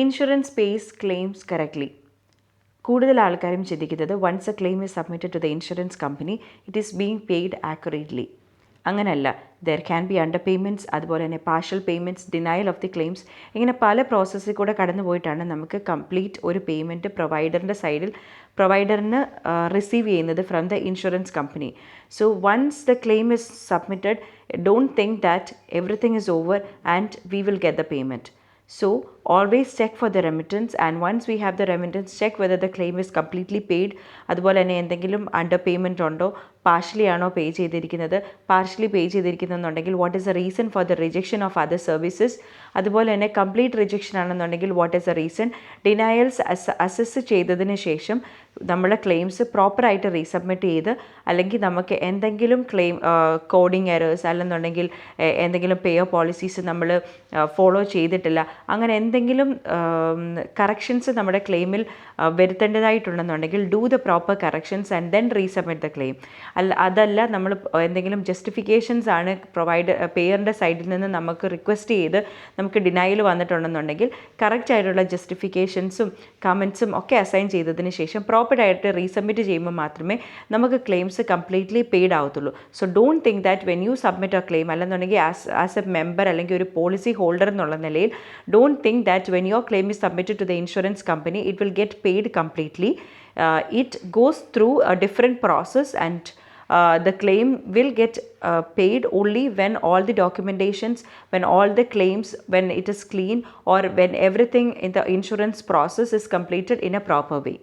Insurance pace claims correctly. കൂടുതൽ ആൾക്കാരും ചിന്തിക്കുന്നത് once a claim is submitted to the insurance company it is being paid accurately. അങ്ങനെയല്ല. There can be under payments, അതുപോലെ തന്നെ partial payments, denial of the claims, ഇങ്ങനെ പല പ്രോസസ്സിൽ കൂടെ കടന്നു പോയിട്ടാണ് നമുക്ക് കംപ്ലീറ്റ് ഒരു പേയ്മെൻറ്റ് പ്രൊവൈഡറിന് റിസീവ് ചെയ്യുന്നത് from the insurance company. So once the claim is submitted, don't think that everything is over and we will get the payment. So always check for the remittance, and once we have the remittance, check whether the claim is completely paid. അതുപോലെ തന്നെ എന്തെങ്കിലും under payment ഉണ്ടോ, partially ആണോ pay ചെയ്തിരിക്കുന്നത്, partially pay ചെയ്തിരിക്കുന്നുണ്ടെങ്കിൽ what is the reason for the rejection of other services, അതുപോലെ തന്നെ complete rejection ആണെന്നുണ്ടെങ്കിൽ what is the reason. Denials assess ചെയ്തതിന് ശേഷം നമ്മുടെ ക്ലെയിംസ് പ്രോപ്പറായിട്ട് റീസബ്മിറ്റ് ചെയ്ത്, അല്ലെങ്കിൽ നമുക്ക് എന്തെങ്കിലും ക്ലെയിം കോഡിങ് എറേഴ്സ് അല്ലെന്നുണ്ടെങ്കിൽ എന്തെങ്കിലും പെയർ പോളിസീസ് നമ്മൾ ഫോളോ ചെയ്തിട്ടില്ല, അങ്ങനെ എന്തെങ്കിലും കറക്ഷൻസ് നമ്മുടെ ക്ലെയിമിൽ വരുത്തേണ്ടതായിട്ടുണ്ടെന്നുണ്ടെങ്കിൽ do the proper corrections and then resubmit the claim. അതല്ല നമ്മൾ എന്തെങ്കിലും ജസ്റ്റിഫിക്കേഷൻസ് ആണ് പേയറിൻ്റെ സൈഡിൽ നിന്ന് നമുക്ക് റിക്വസ്റ്റ് ചെയ്ത് നമുക്ക് ഡിനയൽ വന്നിട്ടുണ്ടെന്നുണ്ടെങ്കിൽ കറക്റ്റ് ആയിട്ടുള്ള ജസ്റ്റിഫിക്കേഷൻസും കമൻസും ഒക്കെ അസൈൻ ചെയ്തതിന് ശേഷം പ്രോപ്പറായിട്ട് റീസബ്മിറ്റ് ചെയ്യുമ്പോൾ മാത്രമേ നമുക്ക് ക്ലെയിംസ് കംപ്ലീറ്റ്ലി പെയ്ഡ് ആവത്തുള്ളൂ. So don't think that when you submit a claim, അല്ലെന്നുണ്ടെങ്കിൽ ആസ് എ മെമ്പർ അല്ലെങ്കിൽ ഒരു പോളിസി ഹോൾഡർ എന്നുള്ള നിലയിൽ don't think that when your claim is submitted to the insurance company it will get paid completely. It goes through a different process, and the claim will get paid only when all the documentations, when all the claims, when it is clean, or when everything in the insurance process is completed in a proper way.